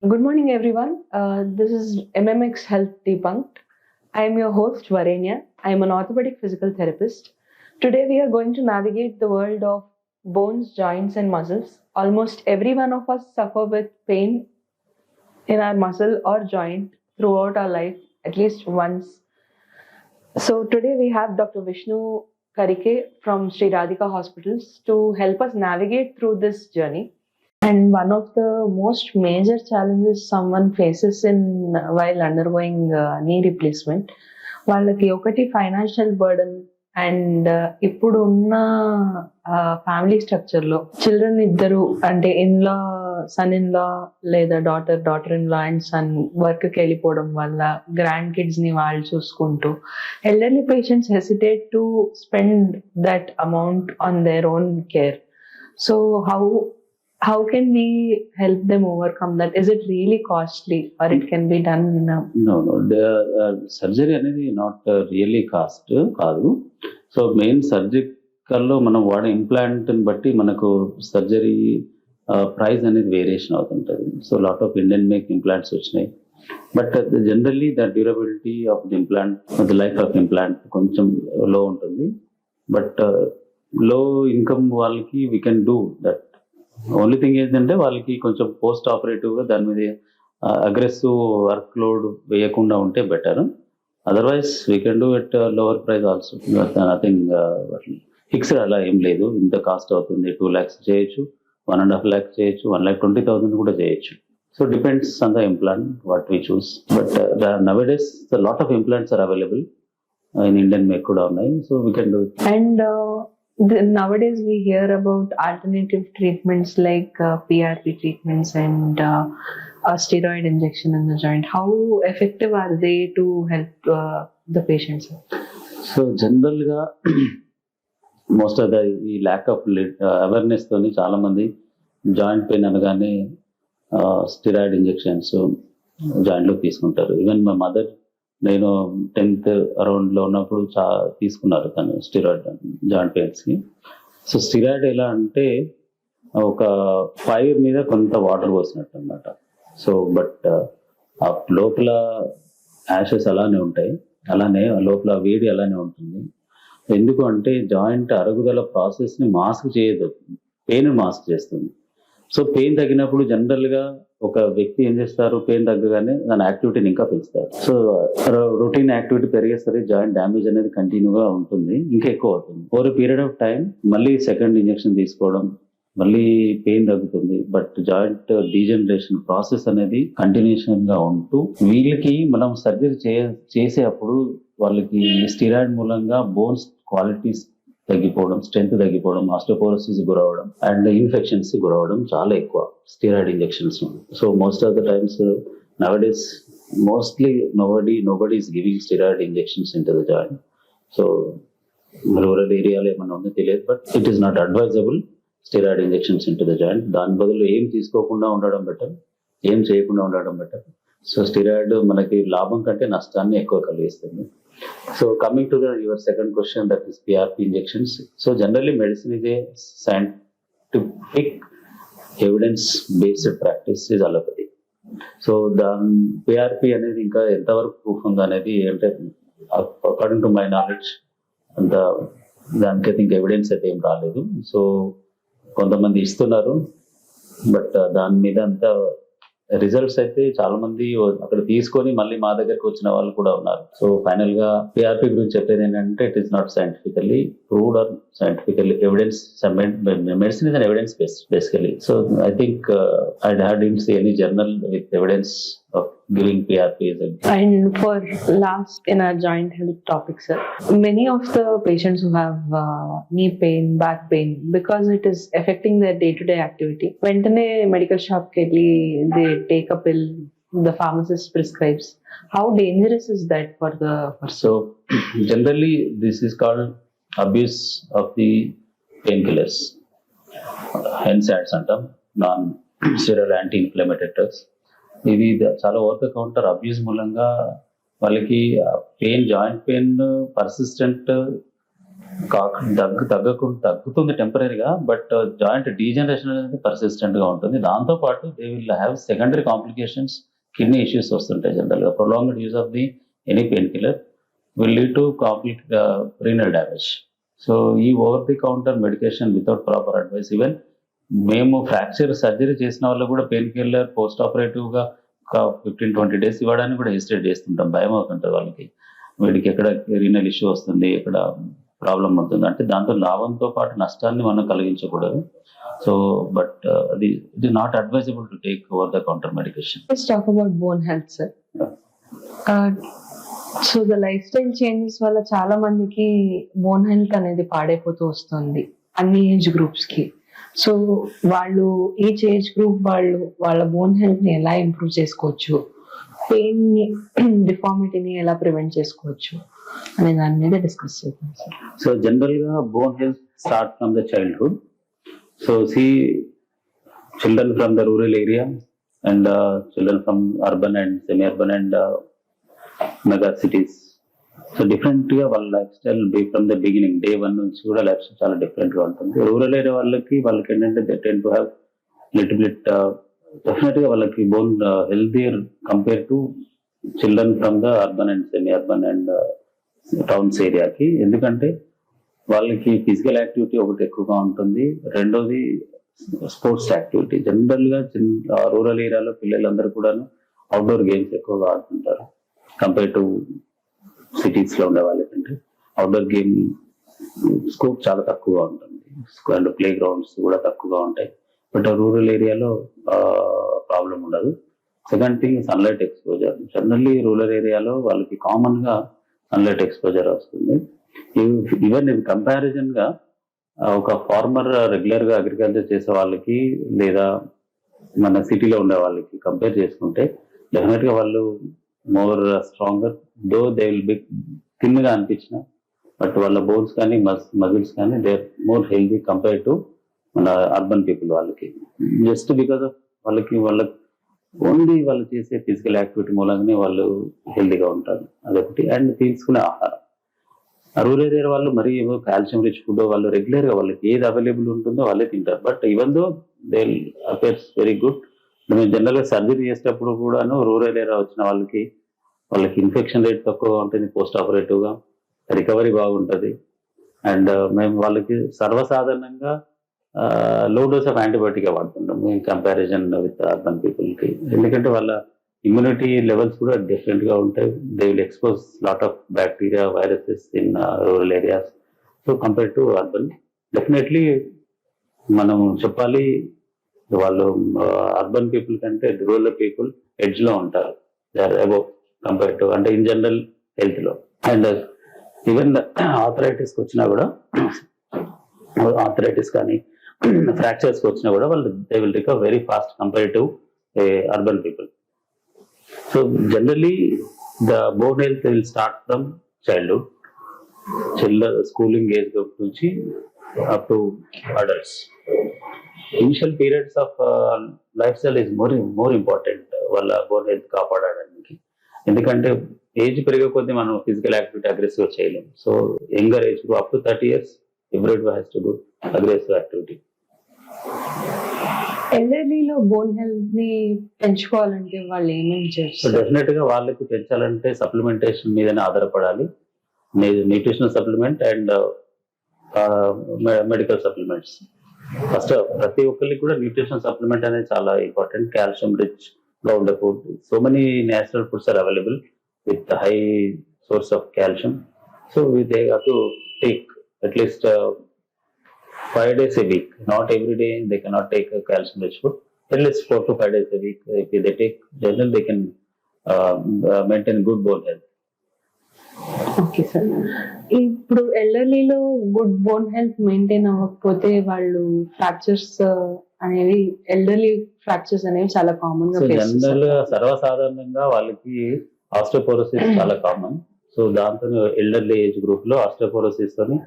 Good morning, everyone. This is MMX Health Debunked. I am your host, Varenya. I am an orthopedic physical therapist. Today, we are going to navigate the world of bones, joints, and muscles. Almost every one of us suffer with pain in our muscle or joint throughout our life, at least once. So, today we have Dr. Vishnu Karike from Sri Radhika Hospitals to help us navigate through this journey. And one of the most major challenges someone faces in while undergoing knee replacement, వాళ్ళకి ఒకటి financial burden and ఇప్పుడు ఉన్న family structure లో children ఇద్దరు అంటే in-law sun in law లేదా daughter in law and son work కి వెళ్ళిపోవడం వల్ల గ్రాండ్ కిడ్స్ ని వాళ్ళు చూసుకుంటూ elderly patients hesitate to spend that amount on their own care. So how can we help them overcome that? Is it really costly or it can be done now? No. The surgery అనేది not really cost కాదు. So main సర్జికల్లో మనం వాడే ఇంప్లాంట్ని బట్టి మనకు surgery price అనేది variation అవుతుంటుంది. So lot of Indian make implants వచ్చినాయి. But generally the durability of the implant, the life of implant కొంచెం లో ఉంటుంది. బట్ లో ఇన్కమ్ వాళ్ళకి we can do that. Only thing ఏంటంటే వాళ్ళకి కొంచెం పోస్ట్ ఆపరేటివ్గా దాని మీద అగ్రెసివ్ వర్క్ లోడ్ వేయకుండా ఉంటే better. Otherwise we can do it lower price also. Nothing fixed అలా ఏం లేదు. ఇంత కాస్ట్ అవుతుంది, 2 lakhs చేయొచ్చు, 1.5 lakh చేయొచ్చు, 1,20,000 కూడా చేయొచ్చు. So depends on the implant what we choose. But nowadays the lot of implants are available in Indian make కూడా ఉన్నాయి. So we can do it. And nowadays we hear about alternative treatments like PRP treatments and steroid injection in the joint. How effective are they to help the patients? So జనరల్గా most of the ఈ lack of awareness తోని చాలా మంది joint pain అనగానే steroid injections జాయింట్లో తీసుకుంటారు. Even మా mother, నేను 10th అరౌండ్లో ఉన్నప్పుడు తీసుకున్నారు తను స్టిరాయిడ్ జాయింట్ పెయిన్స్కి. సో స్టిరాయిడ్ ఎలా అంటే ఒక ఫైర్ మీద కొంత వాటర్ పోసినట్టు అనమాట. సో బట్ ఆ లోపల యాషెస్ అలానే ఉంటాయి, అలానే లోపల వేడి అలానే ఉంటుంది. ఎందుకు అంటే జాయింట్ అరుగుదల ప్రాసెస్ని మాస్క్ చేయదు, పెయిన్ మాస్క్ చేస్తుంది. సో పెయిన్ తగ్గినప్పుడు జనరల్గా ఒక వ్యక్తి ఏం చేస్తారు, పెయిన్ తగ్గగానే దాని యాక్టివిటీని ఇంకా పెంచుతారు. సో రొటీన్ యాక్టివిటీ పెరిగేసరికి జాయింట్ డ్యామేజ్ అనేది కంటిన్యూగా ఉంటుంది, ఇంకా ఎక్కువ అవుతుంది. ఓవర్ పీరియడ్ ఆఫ్ టైం మళ్ళీ సెకండ్ ఇంజెక్షన్ తీసుకోవడం, మళ్ళీ పెయిన్ తగ్గుతుంది. బట్ జాయింట్ డీజనరేషన్ ప్రాసెస్ అనేది కంటిన్యూషన్ గా ఉంటూ వీళ్ళకి మనం సర్జరీ చేసే అప్పుడు వాళ్ళకి స్టిరాయిడ్ మూలంగా బోన్స్ క్వాలిటీస్ తగ్గిపోవడం, స్ట్రెంత్ తగ్గిపోవడం, ఆస్టియోపోరోసిస్ గురవడం అండ్ ఇన్ఫెక్షన్స్ గురవడం చాలా ఎక్కువ steroid injections. So most of the times nowadays mostly nobody is giving steroid injections in to the joint. So rural ఏరియాలో ఏమన్నా ఉందో తెలియదు, but it is not advisable steroid injections in to the joint. దాని బదులు ఏం తీసుకోకుండా ఉండడం better, ఏం చేయకుండా ఉండడం బెటర్. సో స్టిరాయిడ్ మనకి లాభం కంటే నష్టాన్ని ఎక్కువ కలిగిస్తుంది. So coming to your second question, that is PRP injections. So generally medicine is a scientific evidence based practice is allopathy. So the PRP అనేది ఇంకా ఎంతవరకు ప్రూఫ్ ఉందా అనేది అంటే అకార్డింగ్ టు మై నాలెడ్జ్ అంత దానికి ఇంకా ఎవిడెన్స్ అయితే ఏం రాలేదు. సో కొంతమంది ఇస్తున్నారు, బట్ దాని మీద అంత రిజల్ట్స్ అయితే చాలా మంది అక్కడ తీసుకొని మళ్ళీ మా దగ్గరకు వచ్చిన వాళ్ళు కూడా ఉన్నారు. సో ఫైనల్ గా పిఆర్పి గురించి చెప్పేది ఏంటంటే it is not scientifically proved or scientifically evidence. Medicine is an evidence based basically. So I think I hadn't seen any journal with evidence of giving PRP. And for last in our joint health topic, sir, many of the patients who have knee pain, back pain, because it is affecting their day-to-day activity, వెంటనే medical shop కి వెళ్ళి they take a pill the pharmacist prescribes. How dangerous is that for the person? So generally this is called abuse of the painkillers, NSAIDs అంటాం, non steroid anti inflammatory drugs. ఇది చాలా over the counter abuse మూలంగా వాళ్ళకి pain, joint pain persistent తగ్గుతుంది టెంపరీగా, but joint degeneration అనేది persistent గా ఉంటుంది. దాంతో పాటు they will have secondary complications, kidney issues వస్తుంటాయి. జనరల్ గా prolonged use of the any pain killer will lead to complete renal damage. So ఈ over the counter medication without proper advice, even మేము fracture surgery చేసిన వాళ్ళు కూడా pain killer post operative గా ఒక 15-20 days ఇవ్వడానికి కూడా హెసిటేట్ చేస్తుంటాం. భయం అవుతుంటుంది వాళ్ళకి, వీడికి ఎక్కడ రీనల్ ఇష్యూ వస్తుంది, ఎక్కడ ప్రాబ్లం అవుతుంది అంటే దాంతో లాభంతో పాటు నష్టాన్ని మనం కలిగించకూడదు. సో బట్ అది it is not advisable to take over the counter medication. Let's talk about bone health, sir. So the life style changes వల్ల చాలా మందికి బోన్ హెల్త్ అనేది పాడైపోతూ వస్తుంది అన్ని ఏజ్ గ్రూప్స్ కి. సో వాళ్ళు ఈచ్ ఏజ్ గ్రూప్ వాళ్ళు వాళ్ళ బోన్ హెల్త్ ని ఎలా ఇంప్రూవ్ చేసుకోవచ్చు, పెయిన్ ని డిఫార్మిటీని ఎలా ప్రివెంట్ చేసుకోవచ్చు అనే దాని మీద డిస్కస్ చేద్దాం సార్. సో జనరల్ గా bone health start from the childhood. So children from the rural area and children from urban and semi-urban and mega cities. So different గా వాళ్ళ life style from the beginning day 1 నుంచి కూడా life style చాలా different గా ఉంటుంది. Rural area వాళ్ళకి ఏంటంటే they tend to have little bit definite గా వాళ్ళకి bone healthier compare to children from the urban and semi urban and towns ఏరియాకి. ఎందుకంటే వాళ్ళకి ఫిజికల్ యాక్టివిటీ ఒకటి ఎక్కువగా ఉంటుంది, రెండోది స్పోర్ట్స్ యాక్టివిటీ. జనరల్ గా రూరల్ ఏరియాలో పిల్లలందరూ కూడా అవుట్డోర్ గేమ్స్ ఎక్కువగా ఆడుతుంటారు కంపేర్ టు సిటీస్ లో ఉండే వాళ్ళకంటే. అవుట్డోర్ గేమ్ స్కోప్ చాలా తక్కువగా ఉంటుంది అండ్ ప్లే గ్రౌండ్స్ కూడా తక్కువగా ఉంటాయి. బట్ రూరల్ ఏరియాలో ప్రాబ్లం ఉండదు. Second thing sunlight exposure. Generally rural ఏరియాలో వాళ్ళకి కామన్ గా సన్లైట్ ఎక్స్పోజర్ వస్తుంది. ఈవెన్ ఇది కంపారిజన్ గా ఒక ఫార్మర్ రెగ్యులర్ గా అగ్రికల్చర్ చేసే వాళ్ళకి లేదా మన సిటీలో ఉండే వాళ్ళకి కంపేర్ చేసుకుంటే డెఫినెట్ గా వాళ్ళు more stronger, though they will be thin గా అనిపించిన బట్ వాళ్ళ బోన్స్ కానీ మజిల్స్ కానీ they are more healthy compare to మన అర్బన్ పీపుల్. వాళ్ళకి జస్ట్ బికాస్ ఆఫ్ వాళ్ళ ఓన్లీ వాళ్ళు చేసే ఫిజికల్ యాక్టివిటీ మూలంగానే వాళ్ళు హెల్దీగా ఉంటారు, అదొకటి. అండ్ తీసుకునే ఆహారం, రూరల్ ఏరియా వాళ్ళు మరీ ఏమో కాల్షియం రిచ్ ఫుడ్ వాళ్ళు రెగ్యులర్ గా వాళ్ళకి ఏది అవైలబుల్ ఉంటుందో వాళ్ళే తింటారు. But even though they appears very good. మేము జనరల్ గా సర్జరీ చేసేటప్పుడు కూడాను రూరల్ ఏరియా వచ్చిన వాళ్ళకి ఇన్ఫెక్షన్ రేట్ తక్కువగా ఉంటుంది, పోస్ట్ ఆపరేటివ్ గా రికవరీ బాగుంటుంది. అండ్ మేము వాళ్ళకి సర్వసాధారణంగా లో డోస్ ఆఫ్ యాంటీబయాటిక్ వాడుతుంటాం in comparison with urban people కి. ఎందుకంటే వాళ్ళ ఇమ్యూనిటీ లెవెల్స్ కూడా డిఫరెంట్ గా ఉంటాయి. They will expose lot of bacteria viruses in rural areas. So compare to urban definitely మనం చెప్పాలి వాళ్ళు అర్బన్ పీపుల్ కంటే రూరల్ పీపుల్ ఎడ్జ్ లో ఉంటారు. They are above compare to అంటే ఇన్ జనరల్ హెల్త్ లో. అండ్ ఈవెన్ ఆర్థరైటిస్ వచ్చినా కూడా ఆర్థరైటిస్ కానీ ఫ్రాక్చర్స్ వచ్చినా కూడా వాళ్ళు they will recover very fast compare to urban people. So generally the bone health will start from childhood, schooling age group నుంచి up to adults. Initial periods of life style is more important వాళ్ళ bone health కాపాడడానికి. ఎందుకంటే age పెరిగే కొద్దీ మనం physical activity aggressive చేయలేము. So younger age up to 30 years everybody has to do aggressive activity. ఎల్డర్లీలో bone health ని పెంచుకోవాలంటే వాళ్ళు ఏమేమి సో చేస్తారు? డెఫినెట్ గా వాళ్ళకి పెంచాలంటే సప్లిమెంటేషన్ మీదనే ఆధారపడాలి. Nutritional supplement and medical supplements. First ప్రతి ఒక్కరికి కూడా న్యూట్రిషనల్ సప్లిమెంట్ అనేది చాలా ఇంపార్టెంట్. కాల్షియం రిచ్ గా ఉండే food, so many natural foods are available with high source of calcium. So they have to take at least 5 days a week, not every day they cannot take a calcium rich food, at least 4 to 5 days a week. If they take general they can maintain good bone health. Okay sir, ఇప్పుడు ఎల్డర్లీలో good bone health maintain అవ్వకపోతే వాళ్ళు fractures అనేవి elderly fractures అనేవి చాలా common గా so face general చేస్తారు. సర్వసాధారణంగా వాళ్ళకి ఆస్టియోపోరోసిస్ చాలా కామన్. సో దాంతో ఎల్డర్లీ ఏజ్ గ్రూప్ లో ఆస్టియోపోరోసిస్ తోని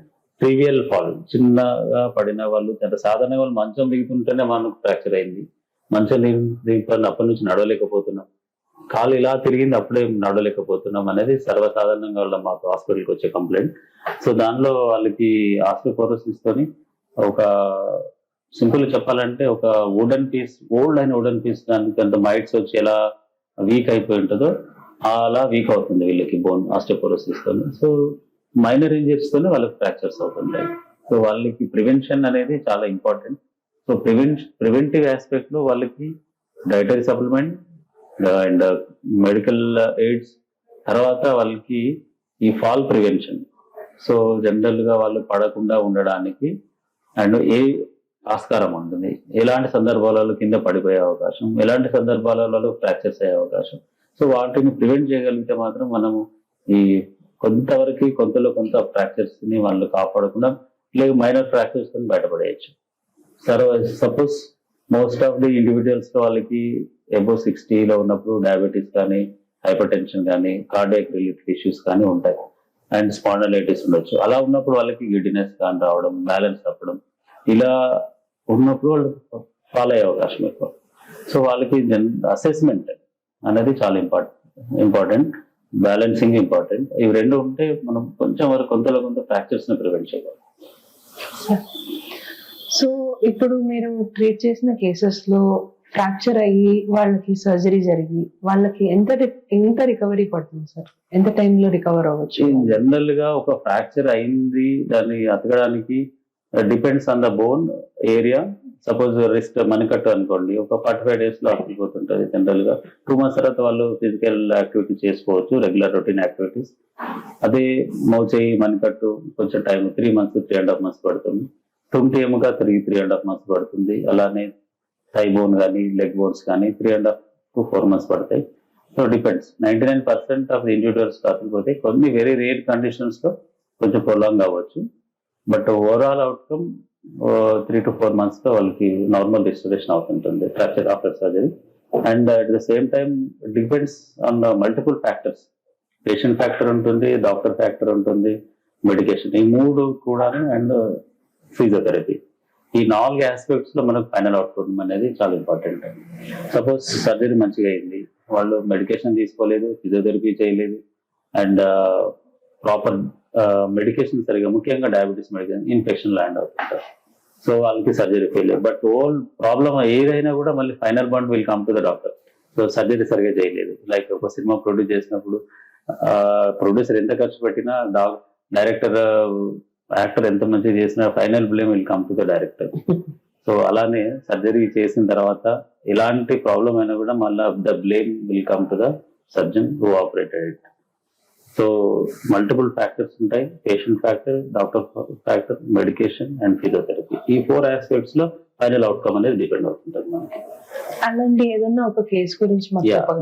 ట్రివియల్ ఫాల్, చిన్నగా పడిన వాళ్ళు సాధారణంగా వాళ్ళు మంచం దిగుతుంటేనే మనకు ఫ్రాక్చర్ అయింది, మంచం దిగుతున్న అప్పటి నుంచి నడవలేకపోతున్నాం. కాలు ఇలా తిరిగింది అప్పుడే నడవలేకపోతున్నాం అనేది సర్వసాధారణంగా వాళ్ళ మాకు హాస్పిటల్కి వచ్చే కంప్లైంట్. సో దానిలో వాళ్ళకి ఆస్టియోపోరోసిస్ తోని ఒక సింపుల్ చెప్పాలంటే ఒక వుడెన్ పీస్, ఓల్డ్ అయిన వుడెన్ పీస్ దానికి అంత మైట్స్ వచ్చి ఎలా వీక్ అయిపోయి ఉంటుందో అలా వీక్ అవుతుంది వీళ్ళకి బోన్ ఆస్టియోపోరోసిస్ తోని. సో మైనర్ ఇంజరీస్ తోనే వాళ్ళకి ఫ్రాక్చర్స్ అవుతుంటాయి. సో వాళ్ళకి ప్రివెన్షన్ అనేది చాలా ఇంపార్టెంట్. సో ప్రివెంటివ్ ఆస్పెక్ట్ లో వాళ్ళకి dietary supplement and medical AIDS, తర్వాత వాళ్ళకి ఈ ఫాల్ ప్రివెన్షన్. సో జనరల్ గా వాళ్ళు పడకుండా ఉండడానికి అండ్ ఏ ఆస్కారం ఉంటుంది, ఎలాంటి సందర్భాలలో కింద పడిపోయే అవకాశం, ఎలాంటి సందర్భాలలో ఫ్రాక్చర్స్ అయ్యే అవకాశం. సో వాటిని ప్రివెంట్ చేయగలిగితే మాత్రం మనము ఈ కొంతవరకు కొంతలో కొంత ఫ్రాక్చర్స్ ని వాళ్ళు కాపాడకుండా లేదు మైనర్ ఫ్రాక్చర్స్ ని బయటపడేయచ్చు. Suppose most of the individuals లో వాళ్ళకి అబౌవ్ 60లో ఉన్నప్పుడు డయాబెటీస్ కానీ, హైపర్ టెన్షన్ కానీ, కార్డియాక్ రిలేటెడ్ ఇష్యూస్ కానీ ఉంటాయి అండ్ స్పాండలైటిస్ ఉండొచ్చు. అలా ఉన్నప్పుడు వాళ్ళకి గిడ్డినెస్ కానీ రావడం, బ్యాలెన్స్ తప్పడం, ఇలా ఉన్నప్పుడు వాళ్ళు ఫాలో అయ్యే అవకాశం ఎక్కువ. సో వాళ్ళకి అసెస్మెంట్ అనేది చాలా ఇంపార్టెంట్, బ్యాలెన్సింగ్ ఇంపార్టెంట్. ఇవి రెండు ఉంటే మనం కొంచెం వరకు కొంతలో కొంత ఫ్రాక్చర్స్ ని ప్రివెంట్ చేయగలం. సో ఇప్పుడు మీరు ట్రీట్ చేసిన కేసెస్ లో ఫ్రాక్చర్ అయ్యి వాళ్ళకి సర్జరీ జరిగి వాళ్ళకి ఎంత రికవరీ పడుతుంది సార్? ఎంత టైంలో రికవర్ అవ్వచ్చు? జనరల్ గా ఒక ఫ్రాక్చర్ అయింది దాన్ని అతకడానికి depends on the bone area. Suppose wrist మణికట్టు అనుకోండి, ఒక 45 days లో అతికిపోతుంటది. జనరల్ గా 2 months తర్వాత వాళ్ళు ఫిజికల్ యాక్టివిటీ చేసుకోవచ్చు, రెగ్యులర్ రొటీన్ యాక్టివిటీస్. అదే మోచేయి మణికట్టు కొంచెం టైం 3 months 3.5 months పడుతుంది. తుంటి ఎముక 3.5 months పడుతుంది. అలానే థై బోన్ కానీ, లెగ్ బోన్స్ కానీ 3.5 to 4 months పడతాయి. So depends. 99% of the individuals కాకపోతే కొన్ని వెరీ రేర్ కండిషన్స్ లో కొంచెం ప్రొలాంగ్ అవ్వచ్చు. But overall outcome 3 to 4 months లో వాళ్ళకి నార్మల్ రిస్టరేషన్ అవుతుంటుంది fracture after surgery. And at the same time depends on multiple factors. Patient factor ఉంటుంది, డాక్టర్ ఫ్యాక్టర్ ఉంటుంది, మెడికేషన్, ఈ మూడు కూడా, అండ్ ఫిజియోథెరపీ. ఈ 4 ఆస్పెక్ట్స్ లో మనకు ఫైనల్ అవుట్పుట్ అనేది చాలా ఇంపార్టెంట్. సపోజ్ సర్జరీ మంచిగా అయింది, వాళ్ళు మెడికేషన్ తీసుకోలేదు, ఫిజియోథెరపీ చేయలేదు, అండ్ ప్రాపర్ మెడికేషన్ సరిగా, ముఖ్యంగా డయాబెటీస్ మెడికేషన్, ఇన్ఫెక్షన్ ల్యాండ్ అవుతుంటారు. సో వాళ్ళకి surgery fail. But all problem ఏదైనా కూడా మళ్ళీ ఫైనల్ బండ్ will come to the doctor. So surgery సరిగా చేయలేదు. లైక్ ఒక సినిమా ప్రొడ్యూస్ చేసినప్పుడు ప్రొడ్యూసర్ ఎంత ఖర్చు పెట్టినా, డైరెక్టర్ యాక్టర్ ఎంత మంచిగా చేసినా final blame will come to the director. So అలానే సర్జరీ చేసిన తర్వాత ఎలాంటి ప్రాబ్లం అయినా కూడా మళ్ళీ the blame will come to the surgeon who operated it. So multiple factors ఉంటాయి, patient factor, doctor factor, medication and physiotherapy. ఈ 4 aspects లో ఫైనల్ అవుట్కమ్ అనేది డిపెండ్ అవుతుంటుంది మనకి. అలాంటి ఏదన్నా ఒక కేసు గురించి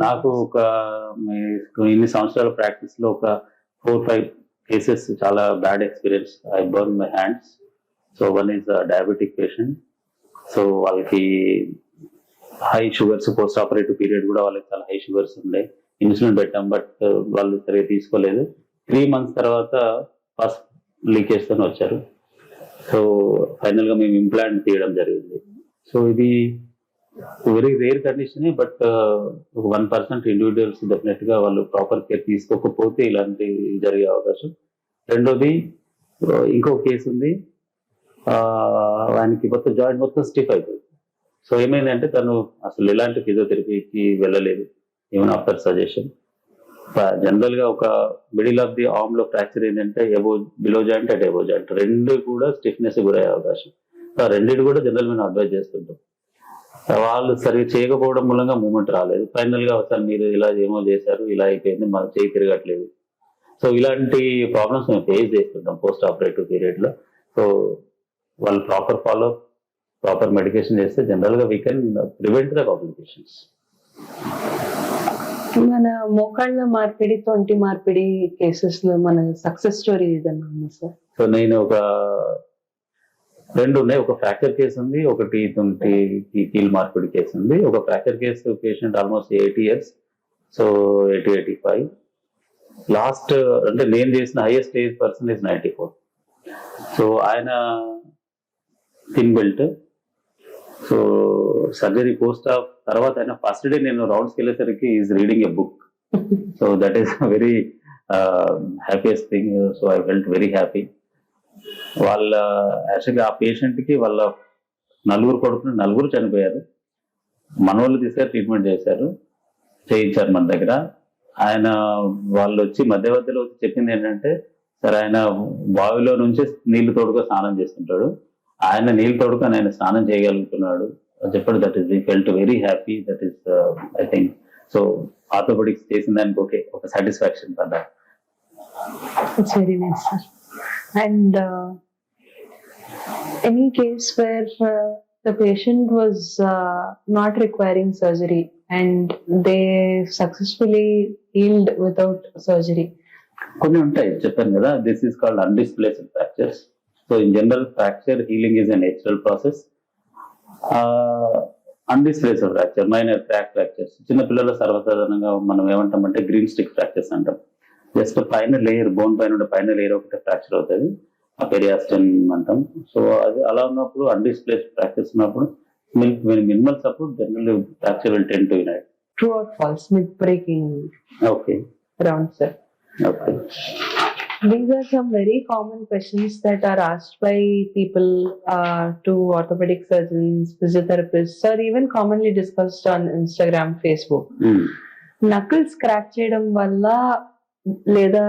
నాకు ఒక ఇన్ని సంవత్సరాల ప్రాక్టీస్ లో ఒక 4-5 కేసెస్ చాలా bad experience. I burn my hands. So one is diabetic patient. So వాళ్ళకి high sugars, post operative period కూడా వాళ్ళకి చాలా హై షుగర్స్ ఉండే. ఇన్సులిన్ పెట్టాం, బట్ వాళ్ళు సరిగ్గా తీసుకోలేదు. 3 months తర్వాత ఫస్ట్ లీకేజ్ తో వచ్చారు. సో ఫైనల్ గా మేము ఇంప్లాంట్ తీయడం జరిగింది. సో ఇది very rare condition, but 1% individuals definite గా వాళ్ళు ప్రాపర్ కేర్ తీసుకోకపోతే ఇలాంటి జరిగే అవకాశం. రెండోది ఇంకో కేసు ఉంది, ఆయనకి మొత్తం జాయింట్ మొత్తం స్టిఫ్ అయిపోయింది. సో ఏమైందంటే తను అసలు ఎలాంటి ఫిజియోథెరపీకి వెళ్ళలేదు, ఈవెన్ ఆఫ్టర్ సజెషన్. జనరల్ గా ఒక మిడిల్ ఆఫ్ ది ఆర్మ్ లో ఫ్రాక్చర్ ఏంటంటే below joint and above joint రెండు కూడా స్టిఫ్నెస్ గురయ్యే అవకాశం. రెండింటి కూడా జనరల్ మేము అడ్వైజ్ చేస్తుంటాం. వాళ్ళు సరిగ్గా చేయకపోవడం మూలంగా మూమెంట్ రాలేదు. ఫైనల్ గా ఒకసారి మీరు ఇలా ఏమో చేశారు, ఇలా అయిపోయింది, మన చేయి తిరగట్లేదు. సో ఇలాంటి ప్రాబ్లమ్స్ మేము ఫేస్ చేస్తుంటాం పోస్ట్ ఆపరేటివ్ పీరియడ్ లో. సో వాళ్ళు ప్రాపర్ ఫాలో, ప్రాపర్ మెడికేషన్ చేస్తే జనరల్ గా we can prevent the complications. మన మోకాళ్ళ మార్పిడి, తొంటి మార్పిడి కేసెస్ లో మన సక్సెస్ స్టోరీ ఏదన్నా ఉంది సార్? సో నేను ఒక 2 ఉన్నాయి. ఒక ఫ్రాక్చర్ కేసు ఉంది, ఒకటి తొంటి కీల్ మార్పిడి కేసు ఉంది. ఒక fracture case patient almost 80 years, so 80-85. Last అంటే నేను చేసిన highest age person is 94. So ఆయన thin belt. So surgery post of తర్వాత ఆయన ఫస్ట్ డే నేను రౌండ్స్కి వెళ్ళేసరికి is reading a book. So that is very happiest thing. So I felt very happy. వాళ్ళ యాక్చువల్గా ఆ పేషెంట్కి వాళ్ళ నలుగురు చనిపోయారు. మన వాళ్ళు తీసుకొని ట్రీట్మెంట్ చేయించారు మన దగ్గర. ఆయన వాళ్ళు వచ్చి మధ్యలో వచ్చి చెప్పింది ఏంటంటే, సరే ఆయన బావిలో నుంచి నీళ్లు తోడుగా స్నానం చేస్తుంటాడు, ఆయన నీళ్లు తోడుకొని ఆయన స్నానం చేయగలుగుతున్నాడు చెప్పాడు. That is we felt very happy. That is I think so orthopaedics చేసిన దానికి ఒక satisfaction for that. It's very nice, sir. And any case where the patient was not requiring surgery and they successfully healed without surgery? కొన్ని ఉంటాయి చెప్పాను కదా, this is called undisplaced fractures. So in general fracture healing is a natural process. Undisplaced fracture, minor crack fractures, చిన్నపిల్లలు సర్వసాధారణంగా మనం ఏమంటామంటే green stick fractures అంటాం. Just పైన లేయర్, బోన్ పైన ఉండే పైన లేయర్ ఒకటి ఫ్రాక్చర్ అవుతుంది, ఆ పెరియాస్టమ్ అంటాం. సో అది అలా ఉన్నప్పుడు అన్డిస్ప్లేస్డ్ ఫ్రాక్చర్స్ ఉన్నప్పుడు minimal support general fracture will tend to unite. True or false? Myth breaking okay round, sir. Okay. These are some very common questions that are asked by people to orthopedic surgeons, physiotherapists, or even commonly discussed on Instagram, Facebook. Knuckles crack చేయడం వల్ల లేదా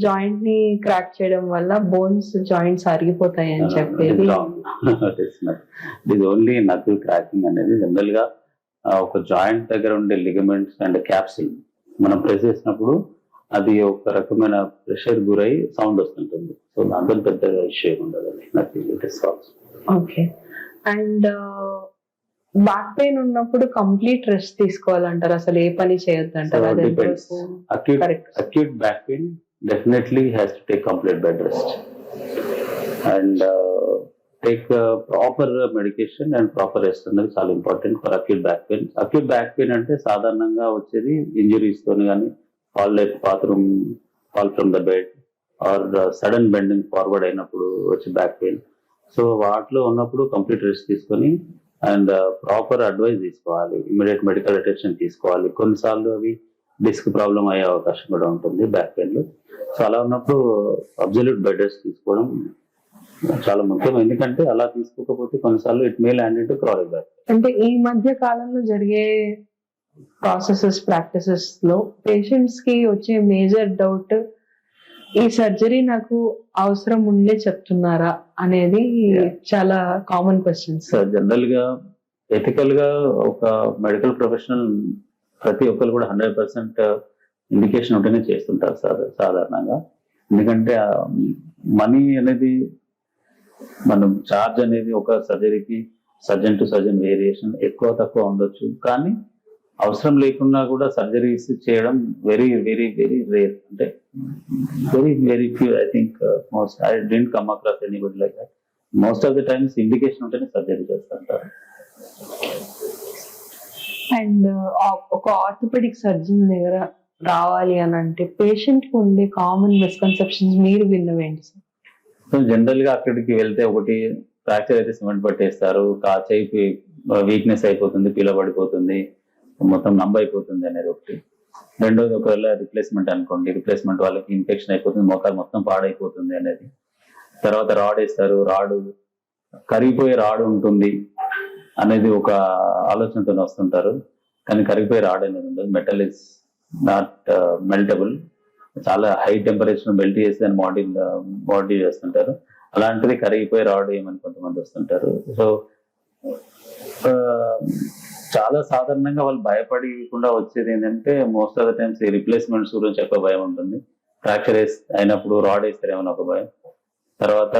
joint ని crack చేయడం వల్ల bones joints అరిగిపోతాయి అని చెప్పేది. It only నకిల్ cracking అనేది general గా ఒక జాయింట్ దగ్గర ఉండే లిగమెంట్స్ అండ్ క్యాప్సిల్ మనం ప్రెస్ చేసినప్పుడు అది ఒక రకమైన ప్రెషర్ గురై సౌండ్ వస్తుంటుంది. సో దాంతో పెద్దగా ఇష్యూ ఉండదు. ఓకే. అండ్ బ్యాక్ పెయిన్ ఉన్నప్పుడు కంప్లీట్ రెస్ట్ తీసుకోవాలంటారు, అసలు ఏ పని చేయొద్దు అంటారు? Acute back pain definitely has to take complete bed rest and take proper medication and proper rest అనేది చాలా important for acute back pain. Acute back pain అంటే సాధారణంగా వచ్చేది ఇంజరీస్ తోని కానీ, fall from the bed or sudden bending forward అయినప్పుడు వచ్చే back pain. So వాటిలో ఉన్నప్పుడు కంప్లీట్ రెస్ట్ తీసుకొని అండ్ ప్రాపర్ అడ్వైస్ తీసుకోవాలి, ఇమీడియట్ మెడికల్ అటెన్షన్ తీసుకోవాలి. కొన్నిసార్లు అవి డిస్క్ ప్రాబ్లం అయ్యే అవకాశం కూడా ఉంటుంది బ్యాక్ పెయిన్ లో. సో అలా ఉన్నప్పుడు అబ్సల్యూట్ బెడ్ రెస్ట్ తీసుకోవడం చాలా ముఖ్యం. ఎందుకంటే అలా తీసుకోకపోతే కొన్నిసార్లు it may land into chronic back. అంటే ఈ మధ్య కాలంలో జరిగే ప్రాక్టీసెస్ లో పేషెంట్స్ కి వచ్చే మేజర్ డౌట్, ఈ సర్జరీ నాకు అవసరం ఉండే చెప్తున్నారా అనేది చాలా కామన్ క్వశ్చన్స్. జనరల్ గా ఎథికల్ గా ఒక మెడికల్ ప్రొఫెషనల్ ప్రతి ఒక్కరు కూడా 100% ఇండికేషన్ ఉంటేనే చేస్తుంటారు సాధారణంగా. ఎందుకంటే మనీ అనేది మనం చార్జ్ అనేది ఒక సర్జరీకి సర్జన్ టు సర్జన్ వేరియేషన్ ఎక్కువ తక్కువ ఉండొచ్చు, కానీ అవసరం లేకుండా కూడా సర్జరీస్ చేయడం వెరీ వెరీ వెరీ రేర్. అంటే very very few. I think most I didn't come across anybody like that. Most of the times indication ఉంటేనే సర్జరీ చేస్తుంటారు. అండ్ ఒక ఆర్థోపెడిక్ సర్జన్ దగ్గర రావాలి అని అంటే పేషెంట్ కి ఉండే కామన్ మిస్కన్సెప్షన్స్ మీరు విన్నవేంటి సార్? సో జనరల్ గా అక్కడికి వెళ్తే ఒకటి ఫ్రాక్చర్ అయితే సిమెంట్ పట్టేస్తారు, చేయి వీక్నెస్ అయిపోతుంది, పడిపోతుంది, మొత్తం నంబ అయిపోతుంది అనేది ఒకటి. రెండోది ఒకవేళ రిప్లేస్మెంట్ అనుకోండి, రిప్లేస్మెంట్ వాళ్ళకి ఇన్ఫెక్షన్ అయిపోతుంది, మోకాలు మొత్తం పాడైపోతుంది అనేది. తర్వాత రాడ్ వేస్తారు, రాడు కరిగిపోయే రాడు ఉంటుంది అనేది ఒక ఆలోచనతో వస్తుంటారు, కానీ కరిగిపోయే రాడ్ అనేది ఉండదు. Metal is not meltable. చాలా హై టెంపరేచర్ మెల్ట్ చేసి దాన్ని బాడీ చేస్తుంటారు. అలాంటిది కరిగిపోయే రాడ్ ఏమని కొంతమంది వస్తుంటారు. సో చాలా సాధారణంగా వాళ్ళు భయపడకుండా వచ్చేది ఏంటంటే మోస్ట్ ఆఫ్ ద టైమ్స్ ఈ రిప్లేస్మెంట్స్ గురించి ఎక్కువ భయం ఉంటుంది. ఫ్రాక్చర్ అయినప్పుడు రాడ్ వేస్తారేమో ఒక భయం, తర్వాత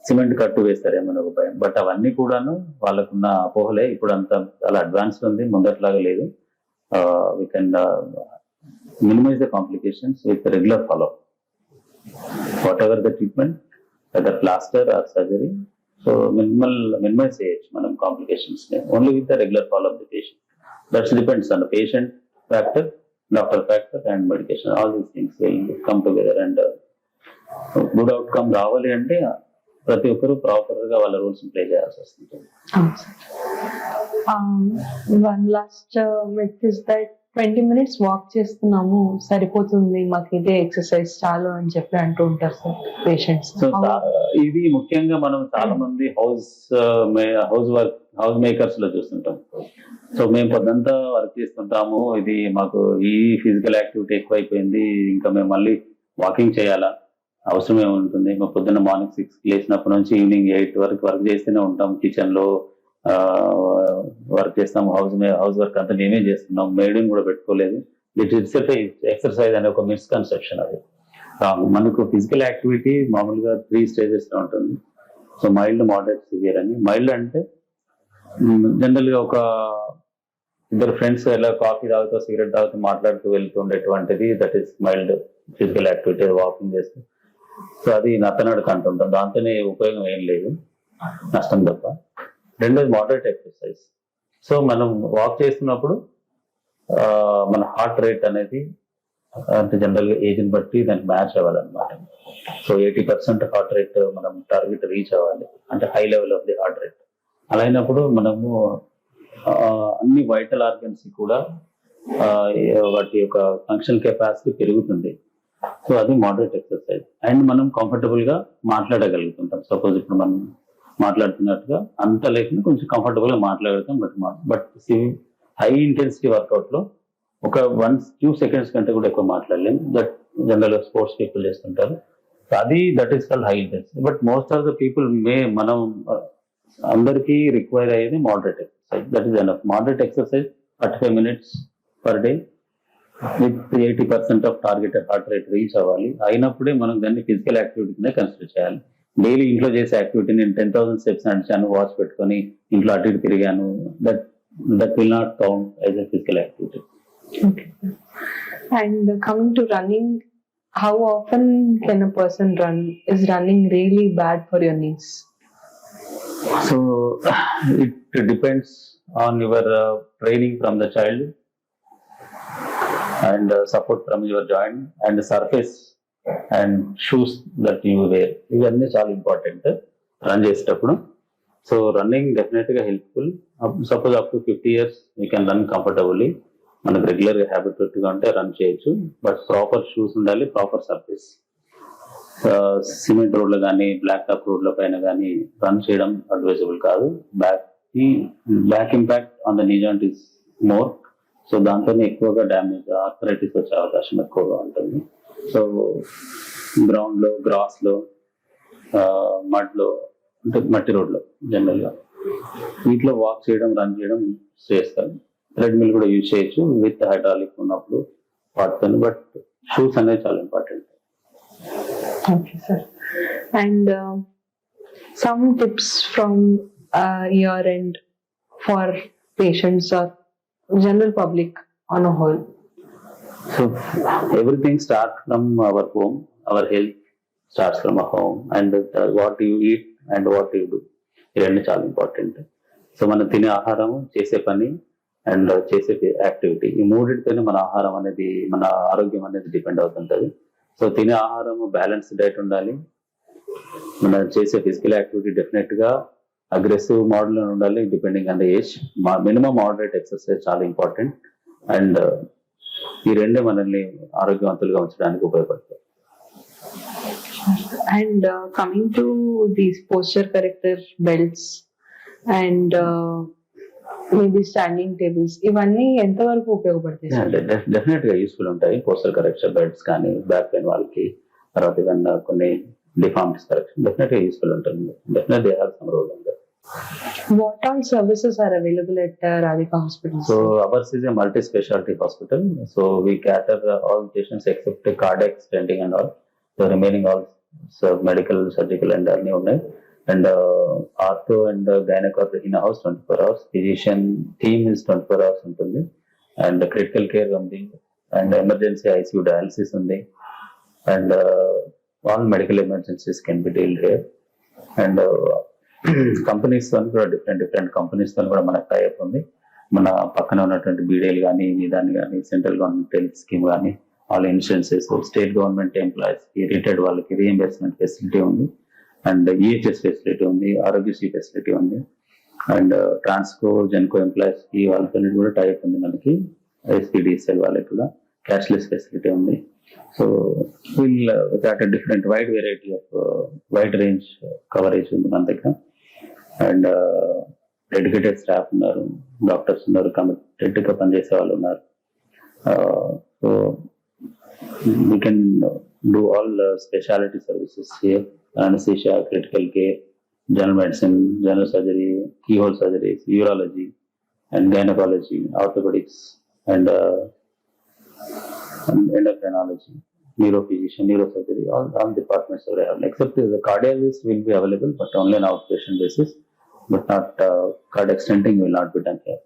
సిమెంట్ కట్టు వేస్తారేమో ఒక భయం. బట్ అవన్నీ కూడాను వాళ్ళకున్న అపోహలే. ఇప్పుడు అంతా చాలా అడ్వాన్స్ ఉంది, ముందట్లాగా లేదు. We can minimize the complications with regular follow whatever the treatment, whether plaster or surgery. So minimize చేయొచ్చు మనం complications only with the regular follow of the patient. That's depends on the patient factor, doctor factor and medication. All these things will come together and good outcome రావాలి అంటే ప్రతి ఒక్కరు proper గా వాళ్ళ rules play చేయాల్సి వస్తుంది. One last myth is that 20 minutes walk చేస్తున్నాము సరిపోతుంది, మాకు ఇదే ఎక్సర్సైజ్ చాలు అని చెప్పి అంటూ ఉంటారు సార్ పేషెంట్స్. సో ఇది ముఖ్యంగా మనం చాలా మంది హౌస్ మేకర్స్ లో చూస్తుంటాం. సో మేము పొద్దంతా వర్క్ చేస్తుంటాము, ఇది మాకు ఈ ఫిజికల్ యాక్టివిటీ ఎక్కువైపోయింది, ఇంకా మేము మళ్ళీ వాకింగ్ చేయాలా, అవసరం ఏముంటుంది, మేము పొద్దున్న మార్నింగ్ 6 లేచినప్పటి నుంచి ఈవినింగ్ 8 వరకు వర్క్ చేస్తూనే ఉంటాం, కిచెన్ లో వర్క్ చేస్తాం, హౌస్ వర్క్ అంతా మేమే చేస్తున్నాం, మేడం కూడా పెట్టుకోలేదు. ఇట్ ఇట్స్ ఎక్సర్సైజ్ అనే ఒక మిస్కన్సెప్షన్ అది. మనకు ఫిజికల్ యాక్టివిటీ మామూలుగా 3 stages లో ఉంటుంది. సో మైల్డ్, మోడరేట్, సివియర్ అని. మైల్డ్ అంటే జనరల్ గా ఒక ఇద్దరు ఫ్రెండ్స్ ఎలా కాఫీ తాగుతూ సిగరెట్ తాగుతూ మాట్లాడుతూ వెళ్తుండేటువంటిది, that is mild physical activity, walking చేస్తూ. సో అది నత్తనడక అంటుంటాం, దాంతోనే ఉపయోగం ఏం లేదు, నష్టం తప్ప. రెండోది మోడరేట్ ఎక్సర్సైజ్. సో మనం వాక్ చేస్తున్నప్పుడు మన హార్ట్ రేట్ అనేది అంటే జనరల్ గా ఏజ్ ని బట్టి దానికి మ్యాచ్ అవ్వాలన్నమాట. సో 80% హార్ట్ రేట్ మనం టార్గెట్ రీచ్ అవ్వాలి, అంటే high level of the heart rate. అలా అయినప్పుడు మనము అన్ని వైటల్ ఆర్గన్స్ కూడా వాటి యొక్క ఫంక్షన్ కెపాసిటీ పెరుగుతుంది. సో అది మోడరేట్ ఎక్సర్సైజ్. అండ్ మనం కంఫర్టబుల్ గా మాట్లాడగలుగుతుంటాం. సపోజ్ ఇప్పుడు మనం మాట్లాడుతున్నట్టుగా అంత లేకుండా కొంచెం కంఫర్టబుల్ గా మాట్లాడతాం. బట్ హై ఇంటెన్సిటీ వర్కౌట్ లో ఒక 1-2 seconds కంటే కూడా ఎక్కువ మాట్లాడలేము. దట్ జనరల్ స్పోర్ట్స్ పీపుల్ చేస్తుంటారు. అది that is called high intensity. But most of the people మనం అందరికీ రిక్వైర్ అయ్యేది moderate exercise. That is enough. Moderate exercise 35 minutes per day with 80% of targeted heart rate reach అవ్వాలి. అయినప్పుడే మనం దాన్ని physical activity కింద కన్సిడర్ చేయాలి. డైలీ ఇంట్లో చేసే యాక్టివిటీ, నేను 10,000 steps నడిచాను, వాచ్ పెట్టుకొని ఇంట్లో అటు ఇటు తిరిగాను, that will not count as a physical activity. Okay. And coming to running, how often can a person run? Is running really bad for your knees? So it depends on your training from the child and support from your joint and surface and shoes that you wear. ఇవన్నీ చాలా important run చేసేటప్పుడు. So running definite గా helpful. Suppose up to 50 years you can run comfortably. మనకు regular గా habit గా ఉంటే run చేయొచ్చు. But proper shoes ఉండాలి, ప్రాపర్ సర్ఫేస్. సిమెంట్ రోడ్లు కానీ బ్లాక్ టాప్ రోడ్ల పైన కానీ రన్ చేయడం అడ్వైజబుల్ కాదు. Back impact on the knee joint is more. So దాంతోనే ఎక్కువగా డ్యామేజ్, ఆర్థరైటిస్ వచ్చే అవకాశం ఎక్కువగా ఉంటుంది. సో గ్రౌండ్ లో, గ్రాస్ లో, మడ్ లో, అంటే మట్టి రోడ్ లో జనరల్ గా వీటిలో వాక్ చేయడం, రన్ చేయడం చేస్తాను. ట్రెడ్మిల్ కూడా యూజ్ చేయొచ్చు విత్ హైడ్రాలిక్ ఉన్నప్పుడు వాడుతాను. బట్ షూస్ అనేది చాలా important. Okay, sir. And some tips from your end for patients or general public on a whole. So everything starts from our home. Our health starts from our home, and what you eat and what you do. ఇవన్నీ చాలా important. So మనం తినే ఆహారం, చేసే పని and చేసే activity, ఈ మూడింటితోనే మన ఆహారం అనేది, మన ఆరోగ్యం అనేది డిపెండ్ అవుతుంటది. సో తినే ఆహారం బ్యాలెన్స్డ్ డైట్ ఉండాలి. మనం చేసే ఫిజికల్ యాక్టివిటీ డెఫినెట్ గా అగ్రెసివ్ మోడల్ ఉండాలి, depending on the age. Minimum moderate exercise చాలా ఇంపార్టెంట్. అండ్ ఈ రెండే మనల్ని ఆరోగ్యవంతులుగా ఉంచడానికి ఉపయోగపడతాయి. And coming to these posture corrector belts and maybe standing tables, ఇవన్నీ ఎంతవరకు ఉపయోగపడతాయి? డెఫినెట్ గా యూస్ఫుల్ ఉంటాయి. పోస్టర్ కరెక్షన్ బెల్ట్స్ కానీ బ్యాక్ పెయిన్ వాళ్ళకి, తర్వాత ఏదన్నా కొన్ని డిఫార్మిటీస్ కరెక్షన్ డెఫినెట్ గా యూస్ఫుల్ ఉంటుంది. Definite they have some role in that. What all services are available at Radhika Hospital? So ours is a multi-specialty hospital. So we cater all patients except cardiac, stenting and all. So remaining all medical, surgical and అన్ని ఉన్నాయి. And ortho and gynaecology in house 24 hours. Physician team is 24 hours ఉంటుంది. And critical care ఉంది. And emergency ICU dialysis ఉంది. And all medical emergencies can be dealt here. And companies తో కూడా different companies తో కూడా మనకు టైప్ ఉంది. మన పక్కన ఉన్నటువంటి బీడీఎల్ కానీ, నిదాన్ కానీ, సెంట్రల్ గవర్నమెంట్ హెల్త్ స్కీమ్ కానీ, all insurances, state government employees కి, రిటైర్డ్ వాళ్ళకి రీఎంబర్స్మెంట్ ఫెసిలిటీ ఉంది. అండ్ ఈహెచ్ఎస్ ఫెసిలిటీ ఉంది, ఆరోగ్యశ్రీ ఫెసిలిటీ ఉంది, అండ్ ట్రాన్స్కో జెన్కో ఎంప్లాయీస్ కి వాళ్ళతో కూడా టైప్ ఉంది మనకి, ఎస్పీడిఎస్ఎల్ వాళ్ళకి కూడా క్యాష్లెస్ ఫెసిలిటీ ఉంది. So we'll that different wide variety of wide range coverage ఉంది మన దగ్గర. అండ్ డెడికేటెడ్ స్టాఫ్ ఉన్నారు, డాక్టర్స్ ఉన్నారు, కమిటెడ్ గా పనిచేసే వాళ్ళు ఉన్నారు. So we can do all speciality services here, anesthesia, critical care, general medicine, general surgery, keyhole surgeries, urology, and gynecology, orthopedics, and endocrinology, neurophysician, neurosurgery, all departments are available. Except the cardiologist will be available, but only on outpatient basis, but not cardiac stenting will not be done here.